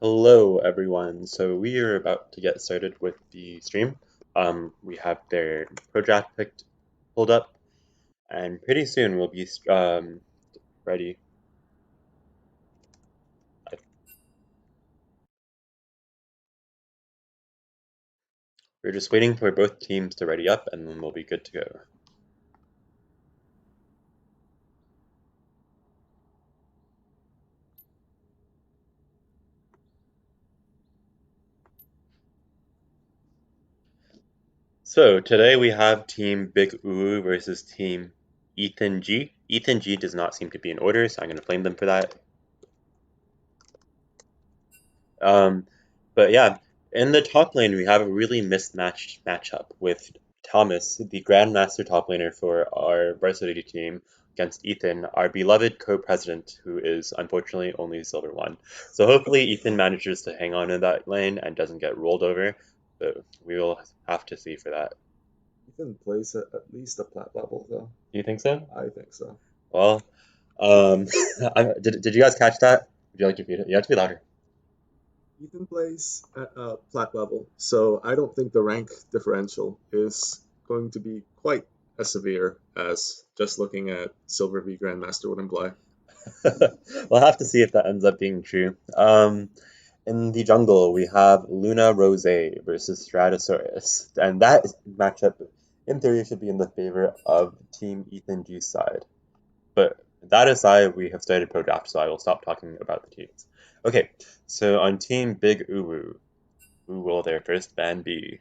Hello, everyone. So we are about to get started with the stream. We have their pro draft picked pulled up, and pretty soon we'll be ready. We're just waiting for both teams to ready up, and then we'll be good to go. So today we have Team Big UwU versus Team Ethan G. Ethan G does not seem to be in order, so I'm going to blame them for that. Um, but yeah, in the top lane, we have a really mismatched matchup with Thomas, the Grandmaster top laner for our varsity team, against Ethan, our beloved co-president, who is unfortunately only silver one. So hopefully Ethan manages to hang on in that lane and doesn't get rolled over, but we will have to see for that. Ethan plays at least a plat level, though. Do you think so? I think so. Well, um, did you guys catch that? Would you like to repeat it? You have to be louder. Ethan plays at a plat level, so I don't think the rank differential is going to be quite as severe as just looking at Silver v Grandmaster would imply. We'll have to see if that ends up being true. In the jungle, we have Luna Rose versus Stratosaurus, and that matchup, in theory, should be in the favor of Team Ethan G's side. But that aside, we have started pro draft, so I will stop talking about the teams. Okay, so on Team Big UwU, who will their first ban be?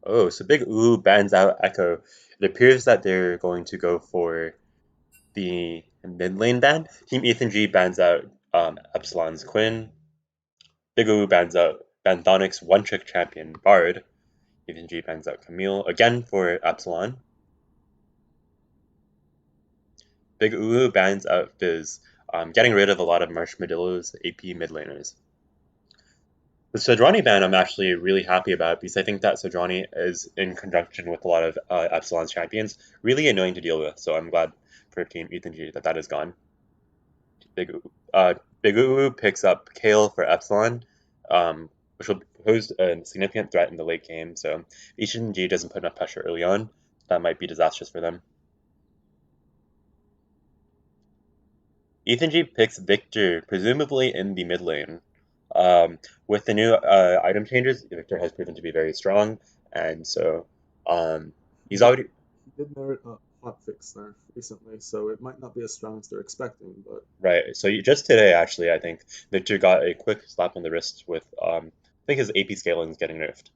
Oh, so Big UwU bans out Echo. It appears that they're going to go for the mid lane ban. Team Ethan G bans out Epsilon's Quinn. Big UwU bans out Banthonic's one trick champion Bard. Ethan G bans out Camille again for Epsilon. Big UwU bans out Fizz, getting rid of a lot of Marshmadillo's AP mid laners. The Sodrani ban I'm actually really happy about because I think that Sodrani is in conjunction with a lot of Epsilon's champions really annoying to deal with. So I'm glad for Team Ethan G that that is gone. Big Big UwU picks up Kale for Epsilon, which will pose a significant threat in the late game. So Ethan G doesn't put enough pressure early on. That might be disastrous for them. Ethan G picks Victor, presumably in the mid lane. With the new item changes, Victor has proven to be very strong, and so He he's did already he did merit a hotfix nerf recently, so it might not be as strong as they're expecting, but right. So just today, actually, I think Victor got a quick slap on the wrist with I think his AP scaling is getting nerfed.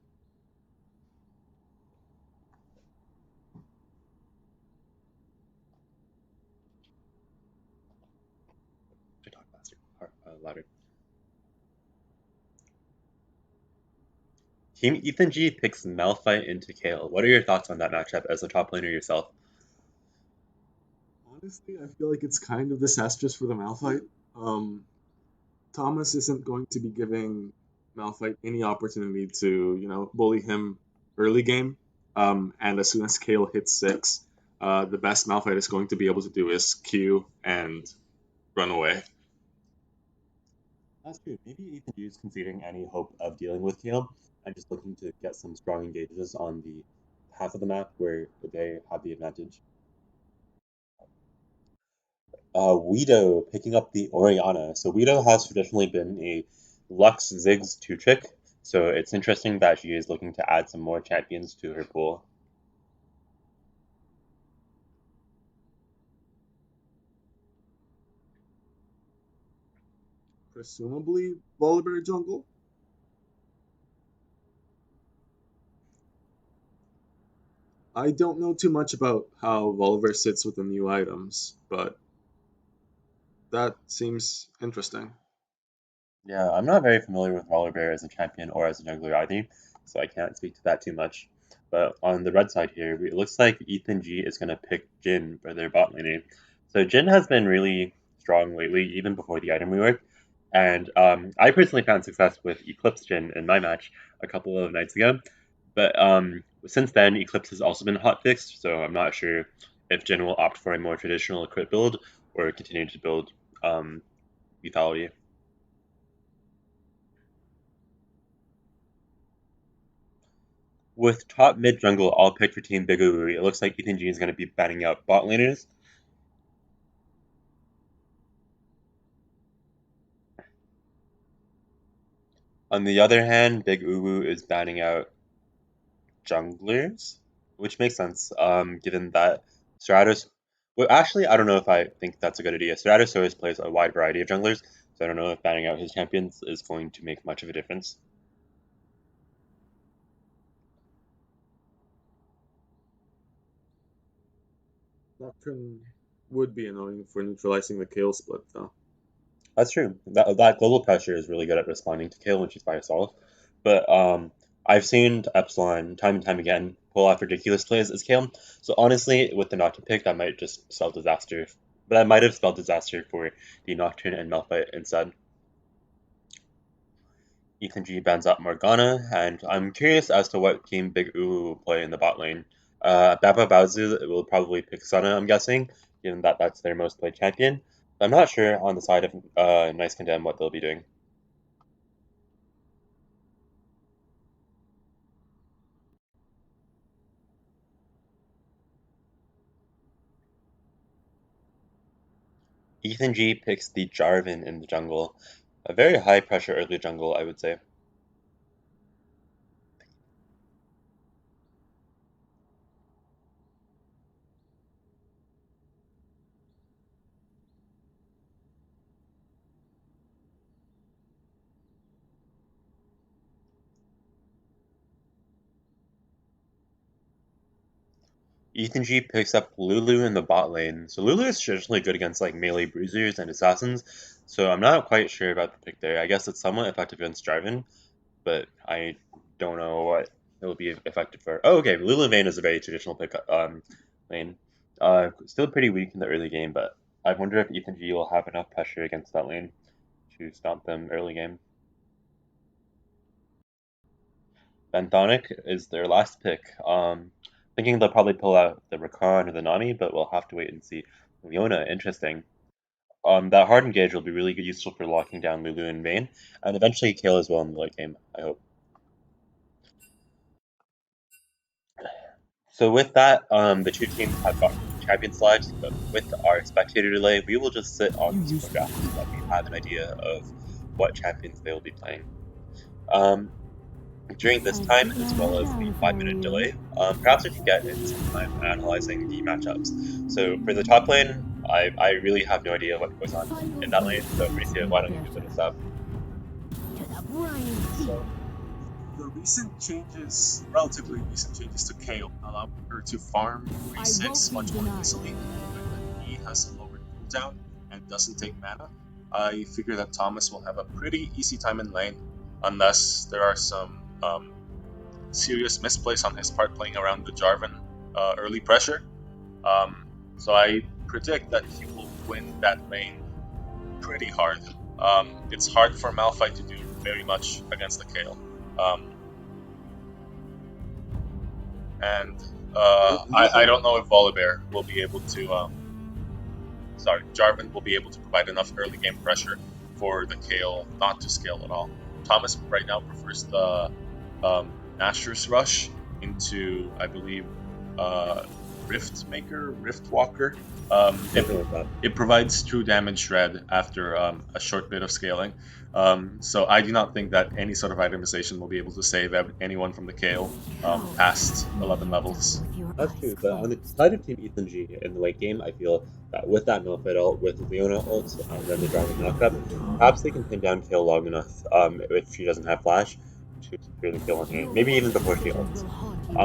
Should talk faster, louder. Team Ethan G picks Malphite into Kale. What are your thoughts on that matchup as a top laner yourself? honestly, I feel like it's kind of disastrous for the Malphite. Um, Thomas isn't going to be giving Malphite any opportunity to, bully him early game. And as soon as Kale hits 6, the best Malphite is going to be able to do is Q and run away. That's true. Maybe Ethan G is considering any hope of dealing with Kale and just looking to get some strong engages on the half of the map where they have the advantage. Guido picking up the Oriana. So Guido has traditionally been a Lux Ziggs 2 trick, so it's interesting that she is looking to add some more champions to her pool. Presumably, Volibear jungle. I don't know too much about how Volibear sits with the new items, but that seems interesting. Yeah, I'm not very familiar with Bear as a champion or as a jungler either, so I can't speak to that too much. But on the red side here, it looks like Ethan G is going to pick Jin for their bot laning. So Jin has been really strong lately, even before the item rework. And I personally found success with Eclipse Jin in my match a couple of nights ago. But Since then, Eclipse has also been hotfixed, so I'm not sure if Jin will opt for a more traditional crit build or continue to build um, lethality. With top mid jungle all picked for Team Big UwU, it looks like Ethang is going to be banning out bot laners. On the other hand, Big UwU is banning out junglers, which makes sense, given that Stratos. Well, actually, I don't know if I think that's a good idea. Stratos always plays a wide variety of junglers, so I don't know if banning out his champions is going to make much of a difference. Nocturne would be annoying for neutralizing the Kale split, though. That's true. That global pressure is really good at responding to Kale when she's by herself. But I've seen Epsilon time and time again pull off ridiculous plays as Kale. So honestly, with the Nocturne pick, that might just spell disaster. But that might have spelled disaster for the Nocturne and Malphite instead. Ethan G bans out Morgana, and I'm curious as to what team Big U will play in the bot lane. Baba Baozi will probably pick Sana, I'm guessing, given that that's their most played champion. I'm not sure on the side of Nice Condemn what they'll be doing. Ethan G picks the Jarvan in the jungle. A very high pressure early jungle, I would say. Ethan G picks up Lulu in the bot lane. So Lulu is traditionally good against like melee bruisers and assassins. So I'm not quite sure about the pick there. I guess it's somewhat effective against Jarvan, but I don't know what it will be effective for. Oh, okay. Lulu Vayne is a very traditional pick lane. Still pretty weak in the early game, but I wonder if Ethan G will have enough pressure against that lane to stomp them early game. Benthonic is their last pick. Thinking they'll probably pull out the Rakan or the Nami, but we'll have to wait and see. Leona, interesting. That hard engage will be really useful for locking down Lulu and Vayne, and eventually Kale as well in the late game, I hope. So with that, the two teams have got champion slides, but with our spectator delay, we will just sit on the score graph so that we have an idea of what champions they will be playing. During this time, as well as the 5-minute delay, perhaps we can get in some time analyzing the matchups. So for the top lane, I really have no idea what goes on in that lane, so Mauricio, why don't you put us up? So the recent changes, relatively recent changes to Kale, allow her to farm 3-6 much more easily. Given that he has a lower cooldown and doesn't take mana, I figure that Thomas will have a pretty easy time in lane, unless there are some serious misplays on his part playing around the Jarvan early pressure. So I predict that he will win that lane pretty hard. It's hard for Malphite to do very much against the Kale. And I don't know if Volibear will be able to. Jarvan will be able to provide enough early game pressure for the Kale not to scale at all. Thomas right now prefers the Nashor's Rush into, I believe, Rift Maker, Rift Walker. It provides true damage shred after a short bit of scaling. So I do not think that any sort of itemization will be able to save anyone from the Kale past 11 levels. That's true, but on the side of Team Ethan G in the late game, I feel that with that Malphite ult, with Leona ult, and then the Dragon knockup, perhaps they can pin down Kale long enough, if she doesn't have flash, to secure the kill on her, maybe even before she ults.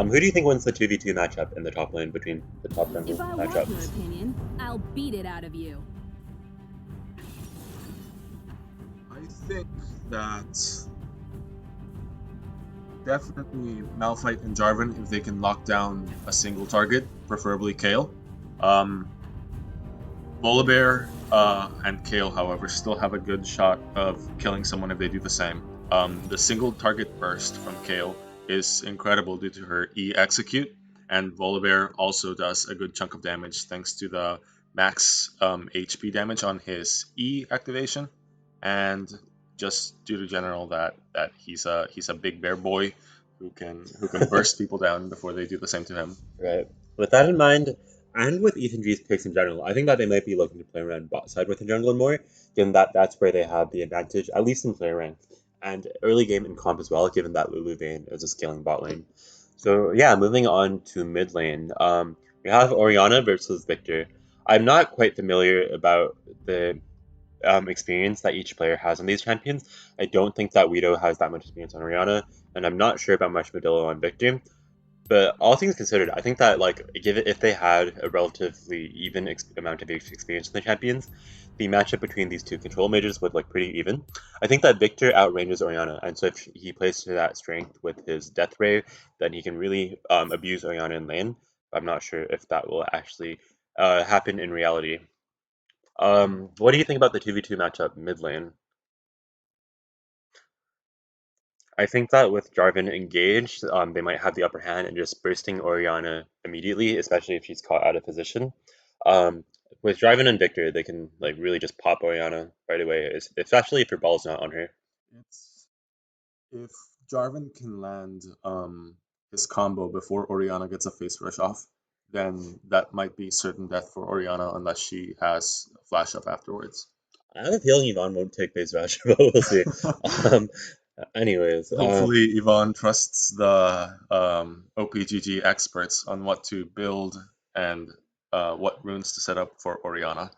Who do you think wins the 2v2 matchup in the top lane between the top jungle If I want your matchups? opinion, I'll beat it out of you. I think that definitely Malphite and Jarvan if they can lock down a single target, preferably Kale. Volibear and Kale, however, still have a good shot of killing someone if they do the same. The single target burst from Kale is incredible due to her E execute, and Volibear also does a good chunk of damage thanks to the max HP damage on his E activation, and just due to general that he's a big bear boy who can burst people down before they do the same to him. Right. With that in mind, and with Ethan G's picks in general, I think that they might be looking to play around bot side with the jungler more, given that that's where they have the advantage, at least in player rank, and early game in comp as well, given that Lulu Vayne is a scaling bot lane. So yeah, moving on to mid lane, we have Orianna versus Victor. I'm not quite familiar about the experience that each player has on these champions. I don't think that Widow has that much experience on Orianna, and I'm not sure about much Modillo on Victor. But all things considered, I think that like give it if they had a relatively even amount of experience in the champions, the matchup between these two control mages would look pretty even. I think that Victor outranges Orianna, and so if he plays to that strength with his Death Ray, then he can really abuse Orianna in lane. I'm not sure if that will actually happen in reality. What do you think about the 2v2 matchup mid lane? I think that with Jarvan engaged, they might have the upper hand and just bursting Orianna immediately, especially if she's caught out of position. Um, with Jarvan and Victor, they can like really just pop Orianna right away, especially if your ball's not on her. It's if Jarvan can land his combo before Orianna gets a face rush off, then that might be certain death for Orianna unless she has a flash up afterwards. I have a feeling Yvonne won't take base rush, but we'll see. Um, anyways, Hopefully, Yvonne trusts the OPGG experts on what to build and what runes to set up for Orianna.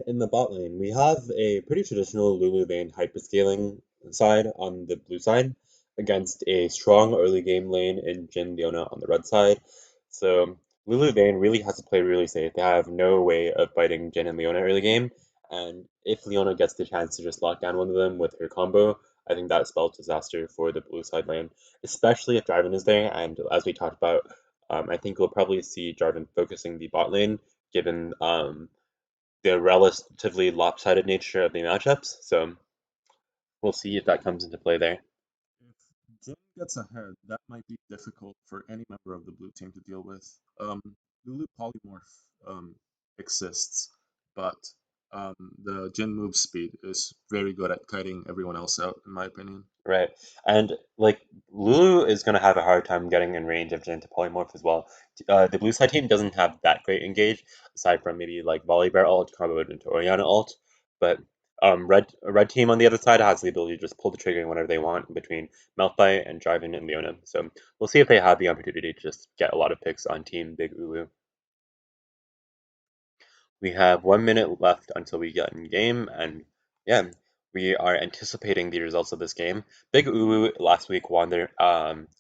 in the bot lane, we have a pretty traditional Lulu Vayne hyperscaling side on the blue side against a strong early game lane in Jin Leona on the red side. So Lulu Vayne really has to play really safe. They have no way of fighting Jin and Leona early game, and if Leona gets the chance to just lock down one of them with her combo, I think that spells disaster for the blue side lane, especially if Jarvan is there. And as we talked about, I think we'll probably see Jarvan focusing the bot lane, given the relatively lopsided nature of the matchups. So we'll see if that comes into play there. If Jin gets ahead, that might be difficult for any member of the blue team to deal with. Lulu Polymorph exists, but the Jin move speed is very good at kiting everyone else out, in my opinion. Right. And like Lulu is going to have a hard time getting in range of Jin to polymorph as well. The blue side team doesn't have that great engage, aside from maybe like Volibear ult comboed into Orianna ult. But red team on the other side has the ability to just pull the trigger whenever they want between Malphite and Jarvan and Leona. So we'll see if they have the opportunity to just get a lot of picks on Team Big UwU. We have 1 minute left until we get in game, and yeah, we are anticipating the results of this game. Big Uwu last week won their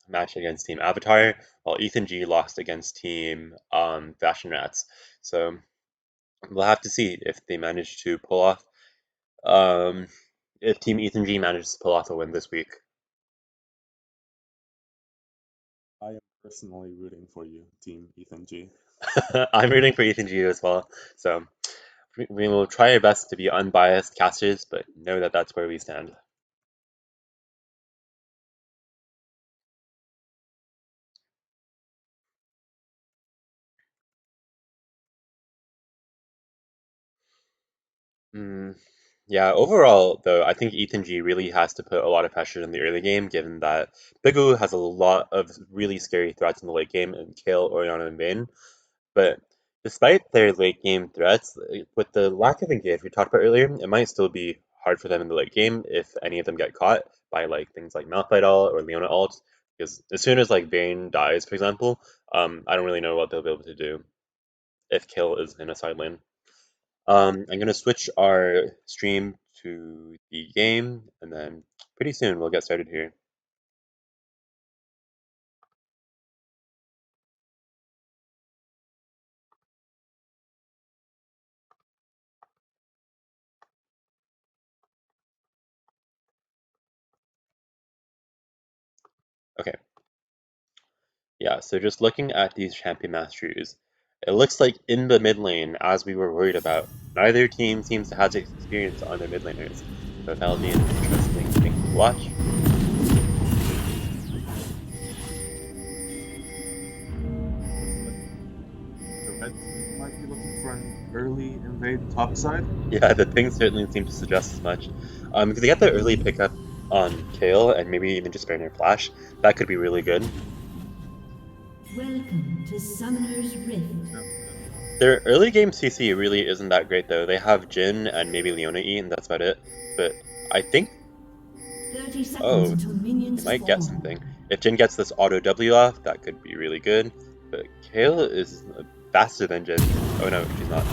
match against Team Avatar, while Ethan G lost against Team Fashion Rats. So we'll have to see if they manage to pull off, um, if Team Ethan G manages to pull off a win this week. I am personally rooting for you, Team Ethan G. I'm rooting for Ethan G as well, so we will try our best to be unbiased casters, but know that that's where we stand. Mm, yeah, overall, though, I think Ethan G really has to put a lot of pressure in the early game, given that Bigu has a lot of really scary threats in the late game, and Kale, Oriana, and Vayne. But despite their late game threats, with the lack of engage we talked about earlier, it might still be hard for them in the late game if any of them get caught by like things like Malphite ult or Leona ult. Because as soon as like Vayne dies, for example, I don't really know what they'll be able to do if Kale is in a side lane. I'm gonna switch our stream to the game, and then pretty soon we'll get started here. Okay, yeah, so just looking at these champion masters, it looks like in the mid lane, as we were worried about, neither team seems to have experience on their mid laners, so that'll be an interesting thing to watch. invade top side. Yeah, the things certainly seem to suggest as much. Because they get the early pickup on Kale and maybe even just Banner Flash, that could be really good. Welcome to Summoner's Rift. Their early game CC really isn't that great though. They have Jin and maybe Leona E, and that's about it. But I think 30 seconds Oh, until minions they might get spawn. something. If Jin gets this auto W off, that could be really good. But Kale is faster than Jin. Oh no, she's not.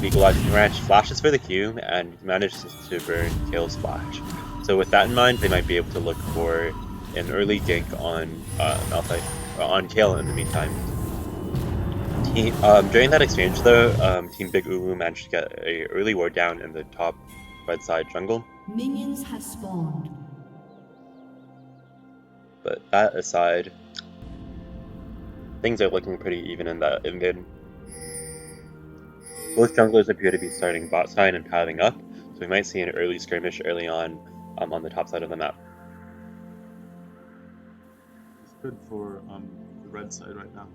Equalizing Ranch flashes for the Q and manages to burn Kale's flash. So with that in mind, they might be able to look for an early gank on Malphite, on Kale in the meantime. During that exchange though, Team Big UwU managed to get a early ward down in the top red side jungle. Minions have spawned. But that aside, things are looking pretty even in mid. Both junglers appear to be starting bot side and pathing up, so we might see an early skirmish early on the top side of the map. It's good for the red side right now.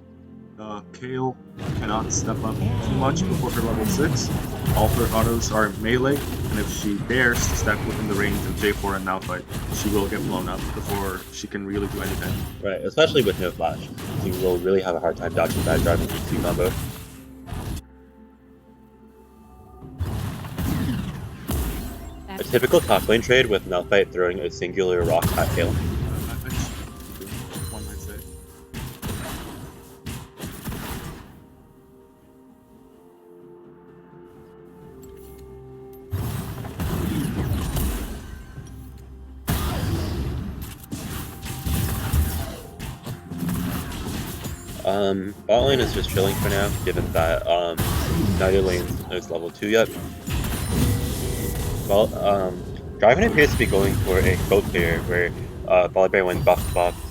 Kale cannot step up too much before her level 6. All her autos are melee, and if she dares to step within the range of J4 and Malphite, she will get blown up before she can really do anything. Right, especially with no flash. So you will really have a hard time dodging that driving EQ combo. A typical top lane trade with Malphite throwing a singular rock at Kale. One might say. Bot lane is just chilling for now, given that neither lane is level 2 yet. Well, Draven appears to be going for a boat clear where Volibear went buff,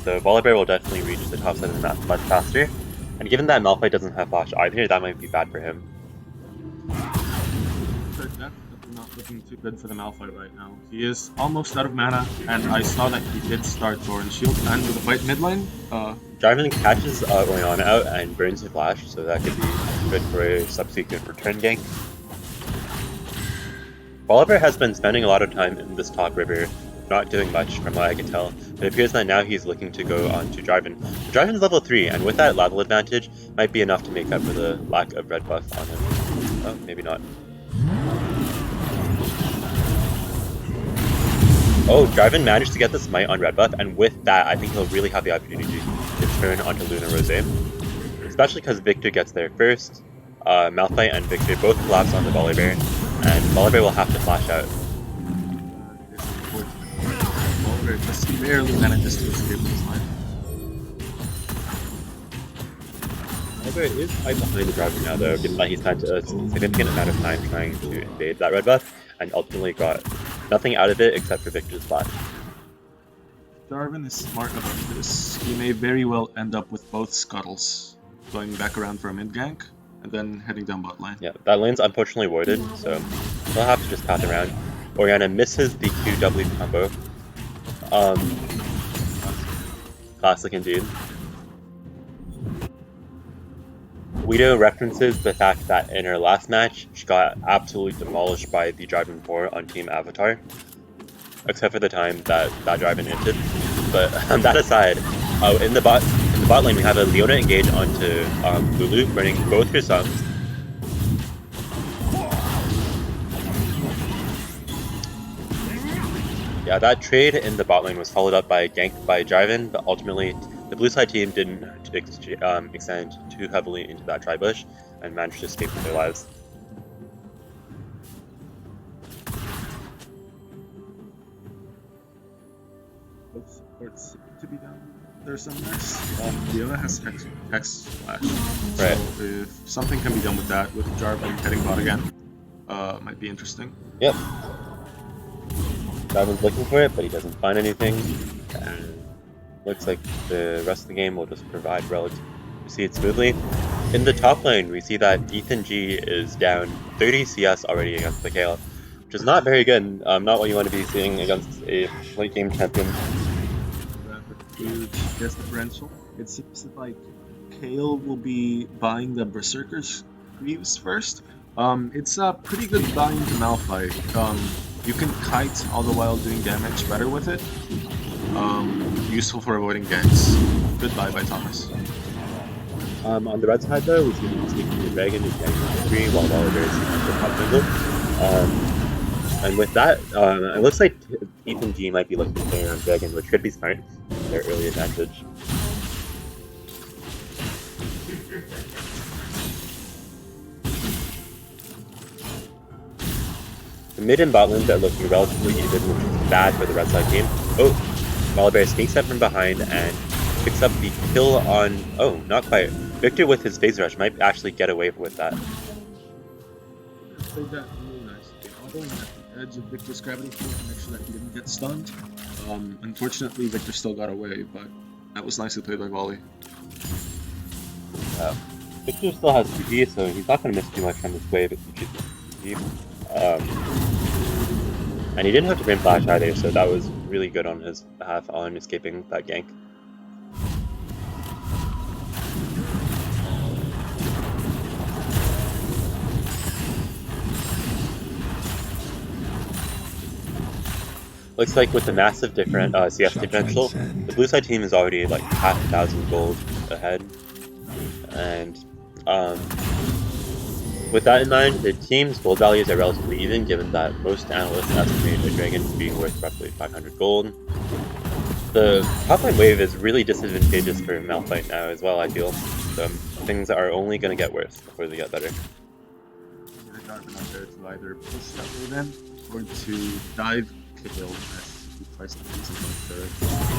so Volibear will definitely reach the top side of the map much faster. And given that Malphite doesn't have flash either, that might be bad for him. Definitely not looking too good for the Malphite right now. He is almost out of mana, and I saw that he did start Thorn Shield, and with a fight mid lane, Draven catches Orianna out and burns her flash, so that could be good for a subsequent return gank. Volibear has been spending a lot of time in this top river, not doing much from what I can tell, but it appears that now he's looking to go on to Draven. Draven's level 3, and with that level advantage, might be enough to make up for the lack of red buff on him. Oh, maybe not. Oh, Draven managed to get the smite on red buff, and with that, I think he'll really have the opportunity to turn onto Luna Rose. Especially because Victor gets there first. Malphite and Victor both collapse on the Volibear, and Volibear will have to flash out. Volibear just barely manages to escape this line. Volibear is quite behind the Draven now though, given that he spent a significant amount of time trying to invade that red buff, and ultimately got nothing out of it except for Victor's flash. Draven is smart about this. He may very well end up with both scuttles, going back around for a mid gank, and then heading down bot lane. Yeah, that lane's unfortunately warded, so he'll have to just path around. Orianna misses the QW combo. Classic indeed. Widow references the fact that in her last match, she got absolutely demolished by the Draven 4 on Team Avatar. Except for the time that Draven inted. But that aside, in the bot lane we have a Leona engage onto Lulu, burning both her sums. Yeah, that trade in the bot lane was followed up by a gank by Draven, but ultimately the blue side team didn't extend too heavily into that tri-bush and managed to escape with their lives. Both supports seem to be down. There's some next. Leona has Hex Flash. Right. So if something can be done with that, with Draven heading bot again, might be interesting. Yep. Draven's looking for it, but he doesn't find anything. And looks like the rest of the game will just provide proceed smoothly. In the top lane, we see that Ethang G is down 30 CS already against the Kale, which is not very good. Not what you want to be seeing against a late game champion. Rather huge guess differential. It seems like Kale will be buying the Berserker's Greaves first, It's a pretty good value to Malphite. You can kite all the while doing damage better with it. Useful for avoiding ganks. Goodbye by Thomas. On the red side, though, we see him taking the dragon and getting the tree while Volibear is seeking the top jungle. And with that, it looks like Ethang G might be looking to play on dragon, which could be smart. Their early advantage. The mid and bot lanes are looking relatively even, which is bad for the red side team. Oh, Volibear sneaks up from behind and picks up the kill on... Oh, not quite. Victor with his phase rush might actually get away with that. Played that really nicely. Auto at the edge of Victor's gravity field to make sure that he didn't get stunned. Unfortunately, Victor still got away, but that was nicely played by Volley. Victor still has 2G, so he's not going to miss too much from this wave. And he didn't have to bring flash either, so that was really good on his behalf on escaping that gank. Looks like with the massive different CS differential, the blue side team is already like 5,000 gold ahead. And with that in mind, the team's gold values are relatively even, given that most analysts estimate a dragon being worth roughly 500 gold. The top lane wave is really disadvantageous for Malphite now as well, I feel. So things are only going to get worse before they get better. Darwin out there to either push that wave in or to dive Kale as he tries to use it,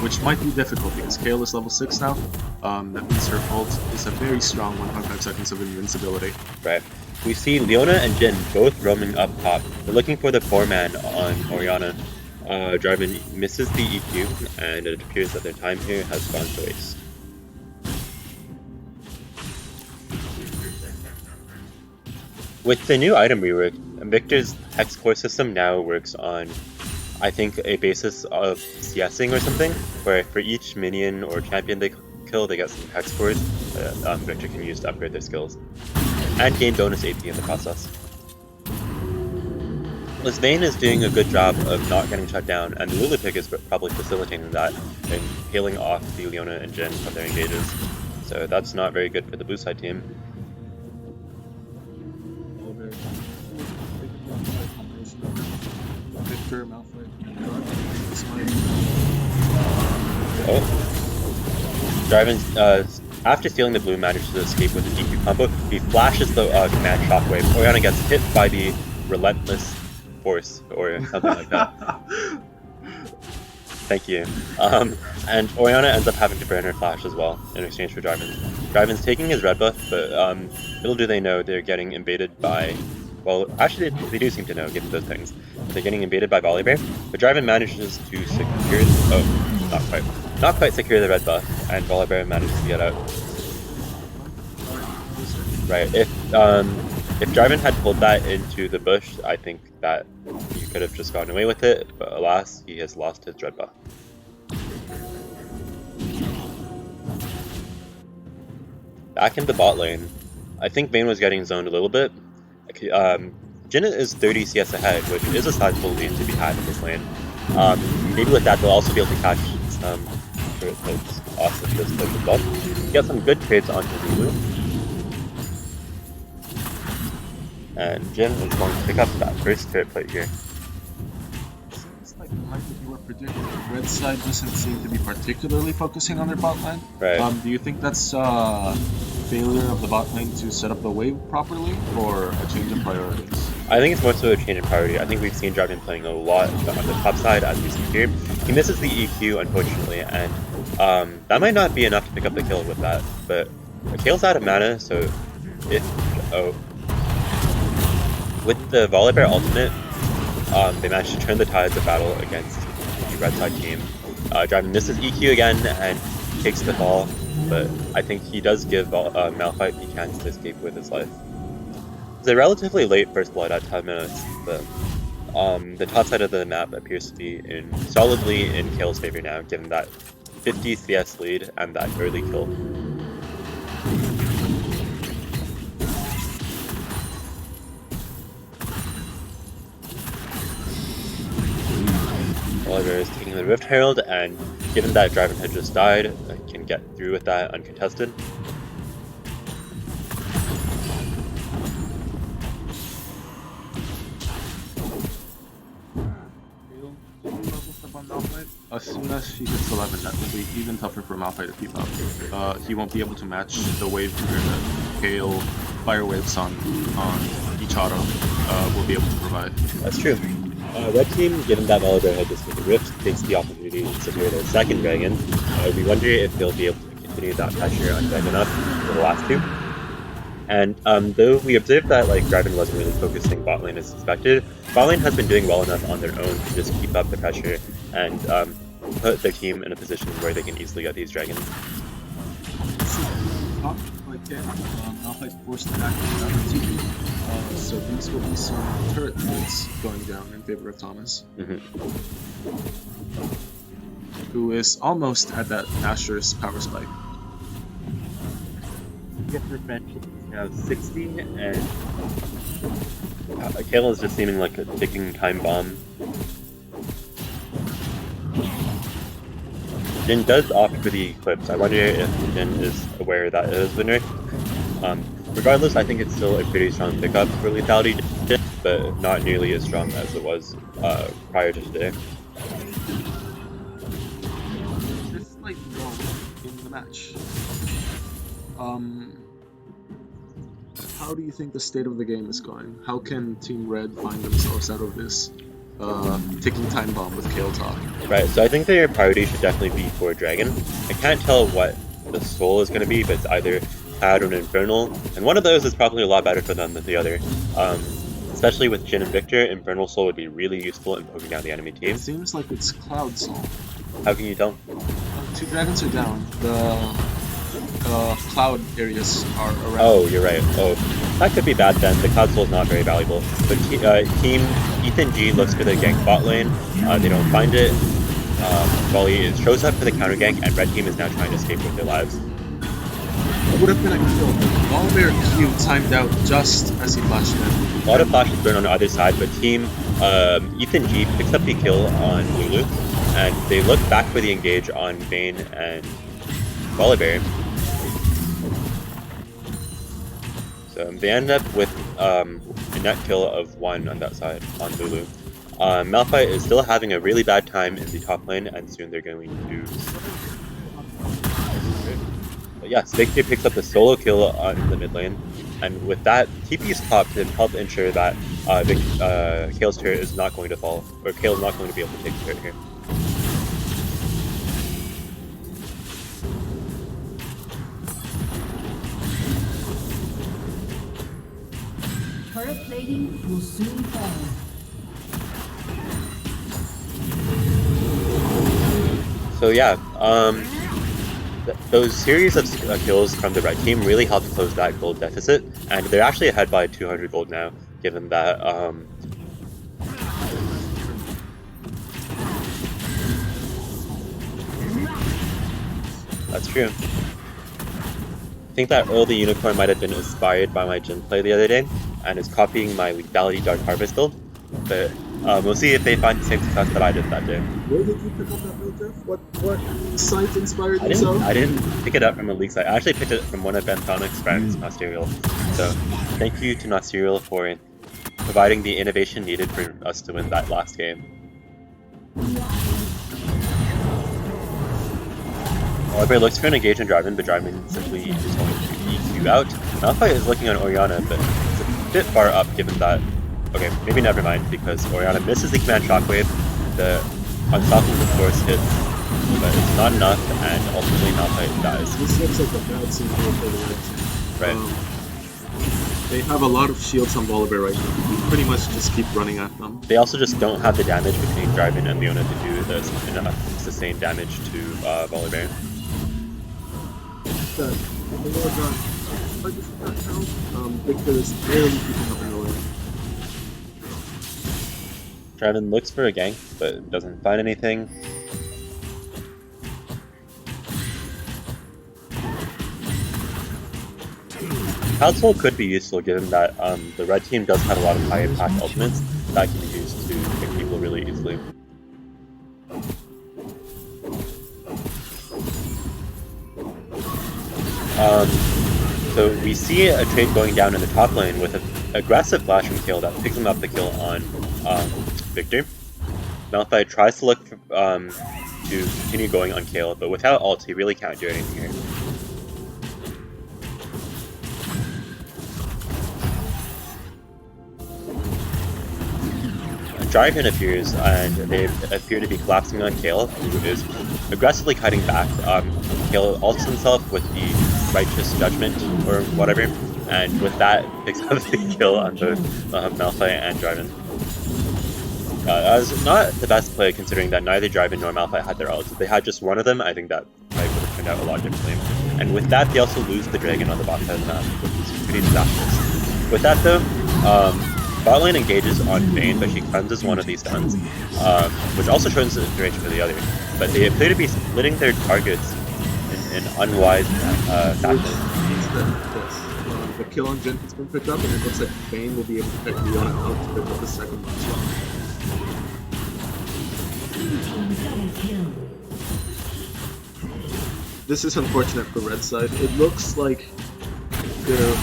which might be difficult because Kale is level 6 now. That means her ult is a very strong 1.5 seconds of invincibility. Right. We see Leona and Jhin both roaming up top. They're looking for the 4-man on Orianna. Jarvan misses the EQ, and it appears that their time here has gone to waste. With the new item rework, Victor's Hex Core system now works on, I think, a basis of CSing or something, where for each minion or champion they kill, they get some Hex Cores that Victor can use to upgrade their skills, and gain bonus AP in the process. This Vayne is doing a good job of not getting shut down, and the Lulu pick is probably facilitating that and peeling off the Leona and Jhin from their engages. So that's not very good for the blue side team. Victor, Malphite, Oh. Jarvan, after stealing the blue, manages to escape with the DQ combo. He flashes the command shockwave. Orianna gets hit by the relentless force, or something like that. Thank you. And Orianna ends up having to burn her flash as well, in exchange for Jarvan. Jarvan's taking his red buff, but little do they know they're getting invaded by... Well, actually, they do seem to know, given those things. They're getting invaded by Volibear, but Jarvan manages to secure... Oh, not quite. Not quite secure the red buff, and Volibear manages to get out. Right, if Jarvan had pulled that into the bush, I think that he could have just gotten away with it, but alas, he has lost his red buff. Back in the bot lane, I think Vayne was getting zoned a little bit. Jhin is 30 CS ahead, which is a sizable lead to be had in this lane. Maybe with that they'll also be able to catch some turret plates off of this push as well. Get some good trades onto UwU. And Jhin is going to pick up that first turret plate here. It's like you were predicting. The red side doesn't seem to be particularly focusing on their bot lane. Right. Do you think that's failure of the bot lane to set up the wave properly, or a change in priorities? I think it's more so a change in priority. I think we've seen Jarvan playing a lot on the top side, as we see here. He misses the EQ, unfortunately, and that might not be enough to pick up the kill with that. But Kale's out of mana, so if... Oh. With the Volibear ultimate, they managed to turn the tides of battle against the red side team. Jarvan misses EQ again and takes the fall, but I think he does give Malphite the chance to escape with his life. It's a relatively late first blood at 10 minutes, but the top side of the map appears to be solidly in Kale's favor now, given that 50 CS lead and that early kill. Volibear is taking the Rift Herald, and given that Draven had just died, can get through with that uncontested. As soon as she hits 11, that will be even tougher for Malphite to keep up. He won't be able to match the wave trigger that Gale Fire Waves on each auto will be able to provide. That's true. Red team, given that Volibear had just hit the Rift, takes the opportunity to secure their second dragon. We wonder if they'll be able to continue that pressure on Dragon up for the last two. And though we observed that like Draven wasn't really focusing bot lane as expected, bot lane has been doing well enough on their own to just keep up the pressure and put their team in a position where they can easily get these dragons. Top like Malphite's forced to back down the TP, so these will be some turret points going down in favor of Thomas, who is almost at that Asher's power spike. Get the bench now 60, and Kale is just seeming like a ticking time bomb. Jin does opt for the Eclipse. I wonder if Jin is aware that it has been nerfed. Regardless, I think it's still a pretty strong pickup for lethality, but not nearly as strong as it was prior to today. This slight drop in the match. How do you think the state of the game is going? How can Team Red find themselves out of this ticking time bomb with Kale top? Right, so I think their priority should definitely be for Dragon. I can't tell what the soul is going to be, but it's either Cloud or Infernal, and one of those is probably a lot better for them than the other. Especially with Jin and Victor, Infernal Soul would be really useful in poking down the enemy team. It seems like it's Cloud Soul. How can you tell? 2 dragons are down. The cloud areas are around. Oh, you're right. Oh, that could be bad then. The Cloud Soul is not very valuable. But Team Ethan G looks for the gank bot lane. They don't find it. Volley shows up for the counter gank, and Red Team is now trying to escape with their lives. It would have been a kill. Volibear Q timed out just as he flashed in. A lot of flashes burn on the other side, but Team Ethan G picks up the kill on Lulu, and they look back for the engage on Vayne and Volibear. So they end up with a net kill of 1 on that side, on Lulu. Malphite is still having a really bad time in the top lane, and soon they're going to... But yeah, Victor picks up the solo kill on the mid lane, and with that, TP is popped to help ensure that Kale's turret is not going to fall, or Kale is not going to be able to take the turret here. Turret plating will soon fall. So yeah, those series of kills from the red team really helped close that gold deficit, and they're actually ahead by 200 gold now, given that that's true. I think that early unicorn might have been inspired by my Jin play the other day, and is copying my lethality Dark Harvest build, but we'll see if they find the same success that I did that day. Where did you pick up that build, Jeff? What site inspired you so? I didn't pick it up from a leak site. I actually picked it from one of Bentonic's friends, Nosterial. So thank you to Nosterial for providing the innovation needed for us to win that last game. Volibear looks for an engage on Draven, but Draven simply is going to EQ out. Malphite is looking on Orianna, but it's a bit far up given that... Okay, maybe never mind, because Orianna misses the command shockwave, the unstoppable force hits, but it's not enough, and ultimately Malphite dies. This looks like a bad scenario for the Red team. Right. They have a lot of shields on Volibear right now. We pretty much just keep running at them. They also just don't have the damage between Draven and Leona to do this enough sustained damage to Volibear. Victor is barely keeping up in the lane. Draven looks for a gank, but doesn't find anything. Cloud Soul could be useful given that the red team does have a lot of high impact ultimates that can be used to pick people really easily. So we see a trade going down in the top lane with an aggressive flash from Kale that picks him up the kill on Victor. Malphite tries to look for, to continue going on Kale, but without ult, he really can't do anything here. Jarvan appears, and they appear to be collapsing on Kale, who is aggressively kiting back. Kale ults himself with the Righteous Judgment, or whatever, and with that, picks up the kill on both Malphite and Jarvan. That was not the best play, considering that neither Jarvan nor Malphite had their ults. If they had just one of them, I think that fight would have turned out a lot differently. And with that, they also lose the Dragon on the bot side of the map, which is pretty disastrous. With that, though, bot lane engages on Vayne, but she cleanses one of these stuns, which also shortens the duration for the other. But they appear to be splitting their targets in unwise fashion. The kill on Jhin has been picked up, and it looks like Vayne will be able to pick Leona out to pick up the second one as well. This is unfortunate for Red side. It looks like the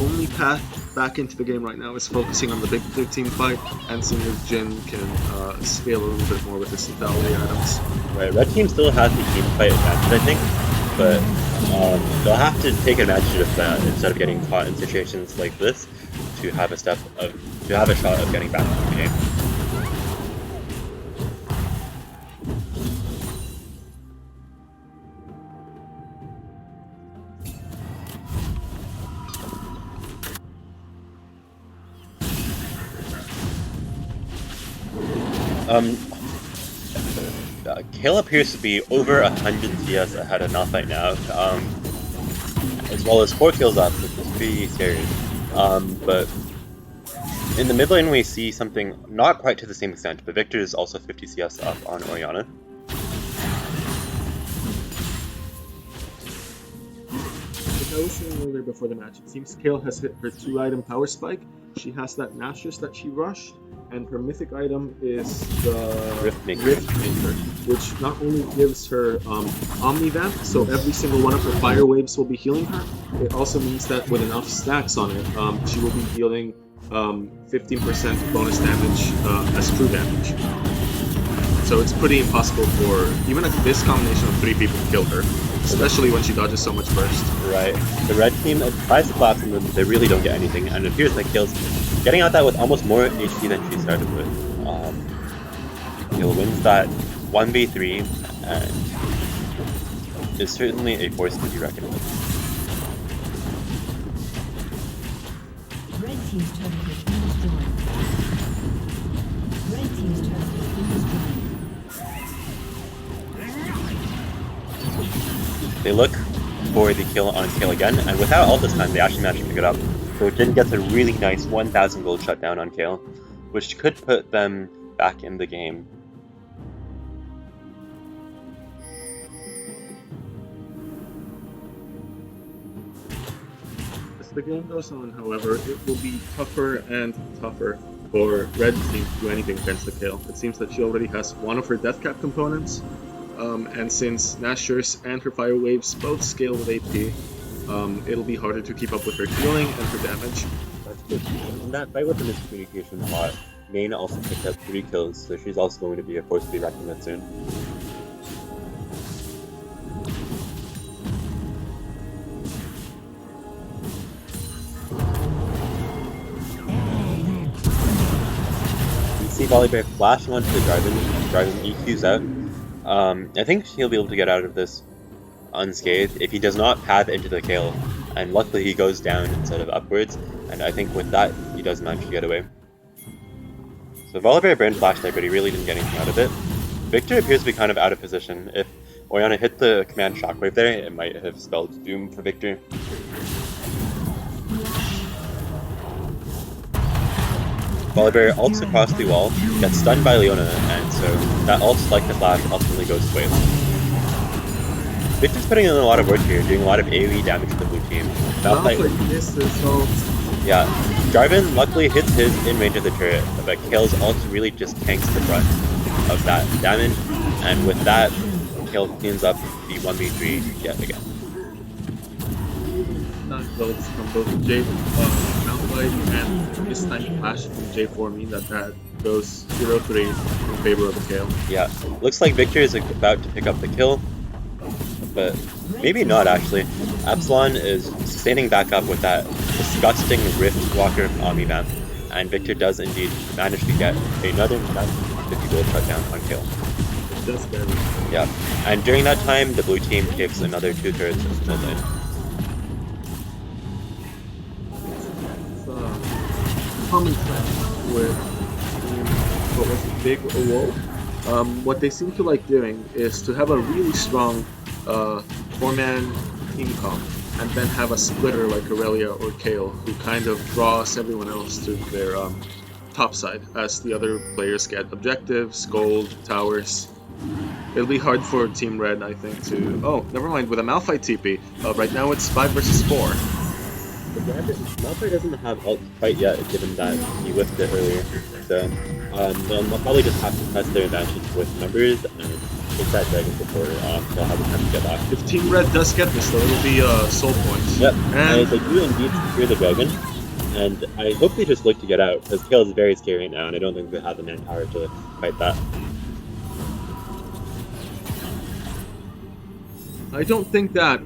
only path back into the game right now is focusing on the big clear team fight, and seeing if Jhin can scale a little bit more with his lethality items. Right, Red team still has the team fight advantage, I think, but they'll have to take advantage of that instead of getting caught in situations like this to have a shot of getting back into the game. Kale appears to be over 100 CS ahead of Malphite now, as well as 4 kills up, which is pretty scary. But in the mid lane we see something not quite to the same extent, but Victor is also 50 CS up on Orianna. Like I was saying earlier before the match, it seems Kale has hit her 2-item power spike. She has that Nashus that she rushed, and her mythic item is the Rift Maker, which not only gives her Omni Vamp, so every single one of her fire waves will be healing her. It also means that with enough stacks on it, she will be dealing 15% bonus damage as true damage. So it's pretty impossible for even this combination of 3 people to kill her, especially when she dodges so much burst. Right. The red team tries to collapse them, but they really don't get anything, and it appears like Kale's getting out that with almost more HP than she started with. Kale wins that 1v3, and is certainly a force to be reckoned with. Red team's turret has been destroyed. Red team's turret has been destroyed. They look for the kill on Kale again, and without ult this time, they actually managed to pick it up. So Jhin gets a really nice 1000 gold shutdown on Kale, which could put them back in the game. As the game goes on, however, it will be tougher and tougher for Red team to do anything against the Kale. It seems that she already has one of her death cap components, and since Nashers and her fire waves both scale with AP, it'll be harder to keep up with her healing and her damage. That's good. In that fight with the miscommunication bot, Main also picked up 3 kills, so she's also going to be a force to be reckoned with soon. We see Volibear flash onto the Jarvan EQs out. I think he'll be able to get out of this unscathed if he does not path into the Kale, and luckily he goes down instead of upwards, and I think with that he does manage to get away. So Volibear burned flash there, but he really didn't get anything out of it. Victor appears to be kind of out of position. If Orianna hit the command shockwave there, it might have spelled doom for Victor. Volibear ults across the wall, gets stunned by Leona, and so that ult, like the flash, ultimately goes to waste. Victor's putting in a lot of work here, doing a lot of AoE damage to the blue team. Yeah, Jarvan luckily hits his in range of the turret, but Kale's ult really just tanks the brunt of that damage, and with that, Kale cleans up the 1v3 yet again. builds from both Malphite and this time Flash from J4 mean that goes 0-3 in favor of the Kale. Yeah, looks like Victor is about to pick up the kill, but maybe not actually. Absalon is standing back up with that disgusting Rift Walker Omni-Vamp, and Victor does indeed manage to get another 50 gold shutdown on Kale. Just barely. Yeah, and during that time, the blue team takes another 2 turrets in mid lane. It's a common trend with what was it, Big UwU. What they seem to like doing is to have a really strong 4-man team comp, and then have a splitter like Aurelia or Kale who kind of draws everyone else to their top side as the other players get objectives, gold, towers. It'll be hard for Team Red, I think, to... Oh, never mind, with a Malphite TP. Right now it's 5 versus 4. Malphite doesn't have ult quite yet, given that he whiffed it earlier. So, they'll probably just have to press their advantage with numbers and take that dragon before they'll have the time to get back. If Team Red does get this, though, it'll be soul points. Yep, and they do indeed secure the dragon. And I hope they just look to get out, because Kale is very scary right now, and I don't think they have the manpower to fight that. I don't think that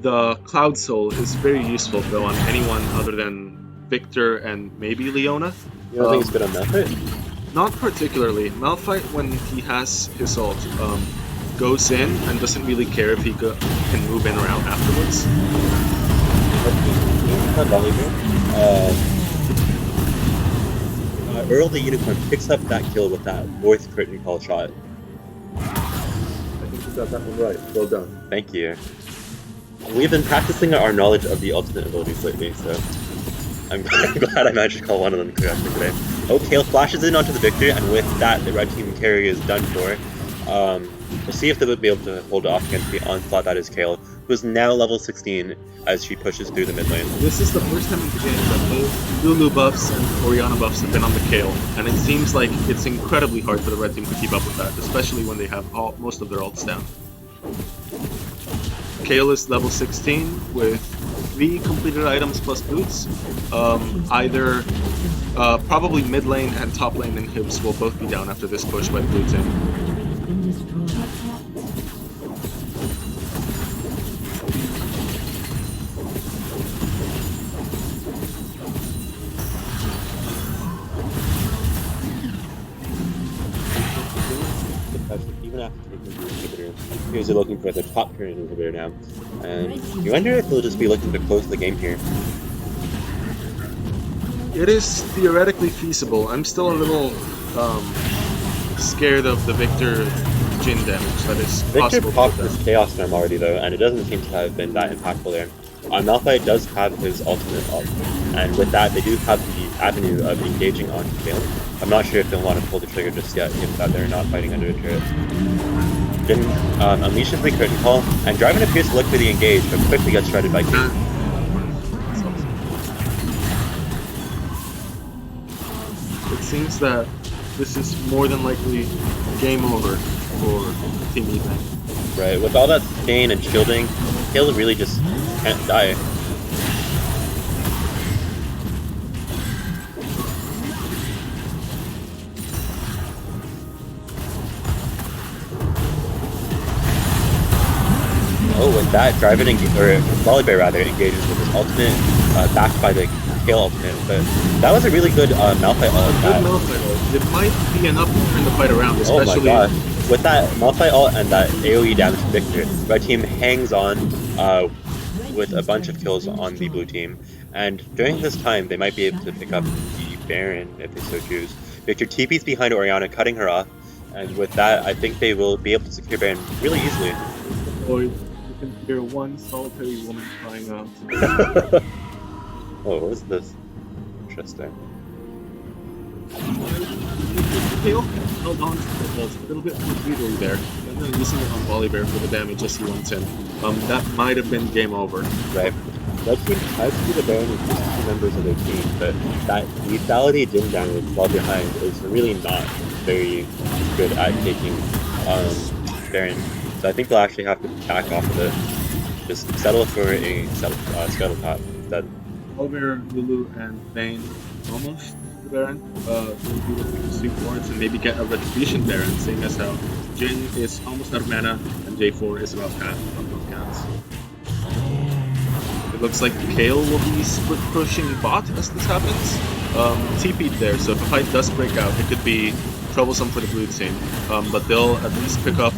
the Cloud Soul is very useful, though, on anyone other than Victor and maybe Leona. You don't think it's good on Malphite? Not particularly. Malphite, when he has his ult, goes in and doesn't really care if he can move in or out afterwards. Earl the Unicorn picks up that kill with that 4th crit recall shot. I think you got that one right. Well done. Thank you. We've been practicing our knowledge of the ultimate abilities lately, so I'm glad I managed to call one of them correctly today. Oh, Kale flashes in onto the Victor, and with that, the red team carry is done for. We'll see if they will be able to hold off against the onslaught that is Kale, who is now level 16 as she pushes through the mid lane. This is the first time in the game that both Lulu buffs and Orianna buffs have been on the Kale, and it seems like it's incredibly hard for the red team to keep up with that, especially when they have most of their ults down. Kale is level 16 with 3 completed items plus boots. Either probably mid lane and top lane inhibs will both be down after this push by the blue team. Been destroyed. Even after taking the inhibitor, here's looking for the top tier inhibitor now. And you wonder if they'll just be looking to close the game here. It is theoretically feasible. I'm still a little scared of the Victor Jin damage that is Victor possible. popped his Chaos Storm already though, and it doesn't seem to have been that impactful there. Malphite does have his ultimate ult, and with that they do have the avenue of engaging onto Kale. I'm not sure if they'll want to pull the trigger just yet, given that they're not fighting under a turret. Jin unleashes the curtain call, and Draven appears to look for the engage, but quickly gets shredded by Kale. It seems that this is more than likely game over for Team Ethang. Right, with all that sustain and shielding, Kale really just can't die. Oh, with that, Draven or Volibear rather engages with his ultimate, backed by the Kale ultimate. But that was a really good Malphite ult. Good Malphite ult. It might be enough to turn the fight around, especially. Oh my gosh! With that Malphite ult and that AOE damage to Victor, red team hangs on with a bunch of kills on the blue team. And during this time, they might be able to pick up the Baron if they so choose. Victor TP's behind Orianna, cutting her off. And with that, I think they will be able to secure Baron really easily. Or you can hear one solitary woman crying out. Oh, what is this? Interesting. Kale held on to the pulse a little bit more greedily there, and then using it on Volibear for the damage as he went in. That might have been game over. Right. Red team tries to do the Baron with just 2 members of their team, but that lethality Jin damage while behind is really not very good at taking Baron. So I think they'll actually have to back off of it. just settle for a scuttle top. That Oliver, Lulu, and Vayne almost the Baron. We'll be looking to sweep boards and maybe get a Retribution Baron, seeing as how Jin is almost out of mana and J4 is about half on both counts. It looks like Kale will be split pushing bot as this happens. TP'd there, so if a fight does break out, it could be troublesome for the blue team. But they'll at least pick up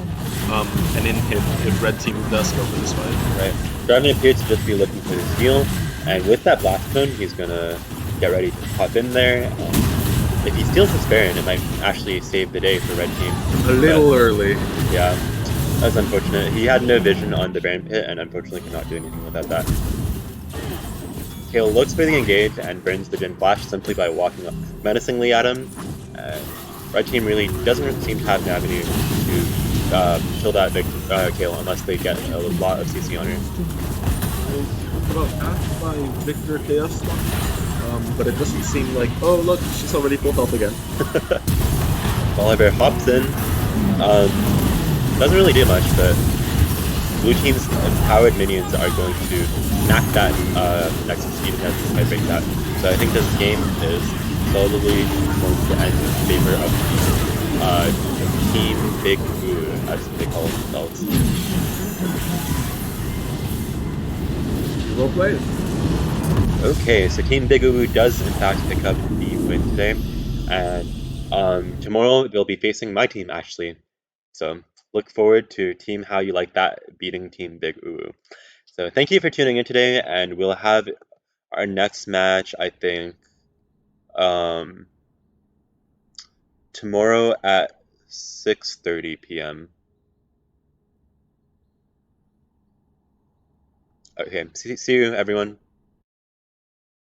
an in-hit if red team does go for this fight. right. Draven appears to just be looking for his heal, and with that blast cone, he's gonna get ready to pop in there. If he steals his Baron, it might actually save the day for red team. A little early. Yeah, that's unfortunate. He had no vision on the Baron pit, and unfortunately cannot do anything without that. Kale looks for the engage and burns the Jin Flash simply by walking up menacingly at him. Red team really doesn't seem to have an avenue to kill that Kale unless they get a lot of CC on her. About half by Victor Chaos, but it doesn't seem like, oh look, she's already full health again. Oliver hops in. Doesn't really do much, but blue team's empowered minions are going to knock that Nexus speed against by break that. So I think this game is solidly going to end in favor of Team Big UwU, as they call themselves. Well played. Okay, so Team Big UwU does in fact pick up the win today, and tomorrow they'll be facing my team actually. So look forward to Team How You Like That beating Team Big UwU. So thank you for tuning in today, and we'll have our next match, I think, tomorrow at 6:30 p.m. Okay, see you everyone.